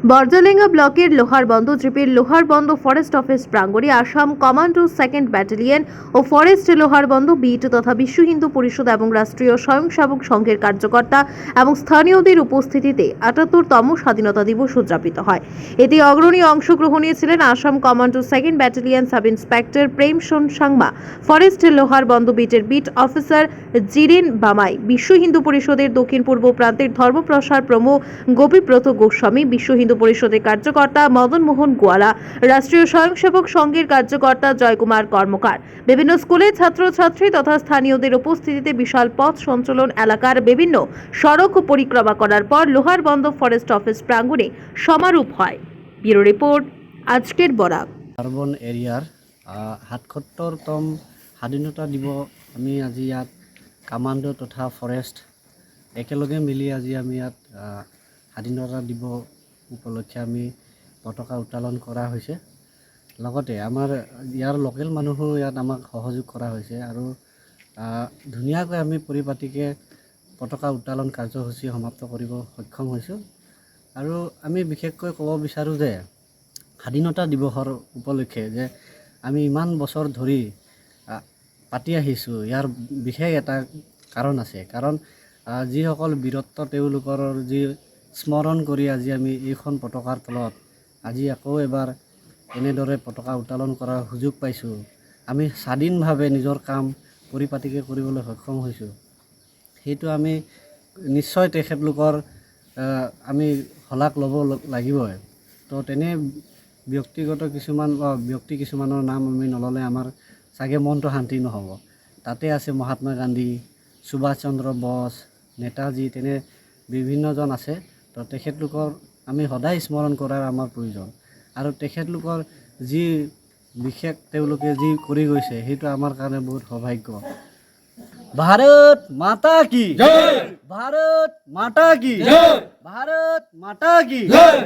বর্জলেঙ্গা ব্লকের লোহারবন্দ জিপির লোহারবন্দ forest office প্রাঙ্গণে আসাম কমান্ডো সেকেন্ড ব্যাটালিয়ন ও ফরেস্ট লোহারবন্দ বিট তথা বিশ্ব হিন্দু পরিষদ এবং রাষ্ট্রীয় স্বয়ংসেবক সংঘের কার্যকর্তা এবং স্থানীয়দের উপস্থিতিতে ৭৮তম স্বাধীনতা দিবস উদযাপিত হয়। এতে অগ্রণী অংশগ্রহণ নিয়েছিলেন Assam commando second battalion sub inspector Prem Son Sangma, forest Loharband বিটের বিট অফিসার জিরেন বামাই, বিশ্ব হিন্দু পরিষদের দক্ষিণ পূর্ব প্রান্তের ধর্মপ্রসার প্রমুখ গোপীব্রত গোস্বামী, বিশ্ব হিন্দু পরিষদের কার্যকর্তা মদন মোহন গোয়ালা, রাষ্ট্রীয় স্বয়ংসেবক সংঘের কার্যকর্তা জয়কুমার কর্মকার, বিভিন্ন স্কুলের ছাত্রছাত্রী তথা স্থানীয়দের উপস্থিতিতে বিশাল পথ সঞ্চালন এলাকার বিভিন্ন সড়ক পরিক্রমা করার পর লোহারবন্দ ফরেস্ট অফিস প্রাঙ্গণে সমারোপ হয়। ব্যুরো রিপোর্ট, আজকের বরাক। আৰ্বন এৰিয়াৰ ৭৭তম স্বাধীনতা দিৱস আমি আজি ইয়াত কামাণ্ডো তথা ফৰেষ্ট একেলগে মিলি আজি আমি ইয়াত স্বাধীনতা দিৱস উপলক্ষে আমি পতাকা উত্তোলন কৰা হৈছে। লগতে আমাৰ ইয়াৰ লোকেল মানুহো ইয়াত আমাক সহযোগ কৰা হৈছে আৰু ধুনীয়াকৈ আমি পৰিপাটিকৈ পতাকা উত্তোলন কাৰ্যসূচী সমাপ্ত কৰিব সক্ষম হৈছোঁ। আৰু আমি বিশেষকৈ ক'ব বিচাৰোঁ যে স্বাধীনতা দিৱসৰ উপলক্ষে যে আমি ইমান বছৰ ধৰি পাতি আহিছোঁ, ইয়াৰ বিশেষ এটা কাৰণ আছে। কাৰণ যিসকল বীৰত্ব তেওঁলোকৰ যি স্মৰণ কৰি আজি আমি এইখন পতাকাৰ তলত আজি আকৌ এবাৰ এনেদৰে পতাকা উত্তোলন কৰাৰ সুযোগ পাইছোঁ। আমি স্বাধীনভাৱে নিজৰ কাম পৰিপাটিকৈ কৰিবলৈ সক্ষম হৈছোঁ। সেইটো আমি নিশ্চয় তেখেতলোকৰ আমি শলাগ ল'ব লাগিবই। তো তেনে ব্যক্তিগত ব্যক্তি কিছুমানৰ নাম আমি নল'লে আমাৰ চাগে মনটো শান্তি নহ'ব। তাতে আছে মহাত্মা গান্ধী, সুভাষ চন্দ্ৰ বস, নেতাজী, তেনে বিভিন্নজন আছে। তো তেখেতলোকৰ আমি সদায় স্মৰণ কৰাৰ আমাৰ প্ৰয়োজন আৰু তেখেতলোকৰ যি বিশেষ তেওঁলোকে যি কৰি গৈছে সেইটো আমাৰ কাৰণে বহুত সৌভাগ্য। ভাৰত মাতা কি জয়, ভাৰত মাতা কি জয়, ভাৰত মাতা কি জয়।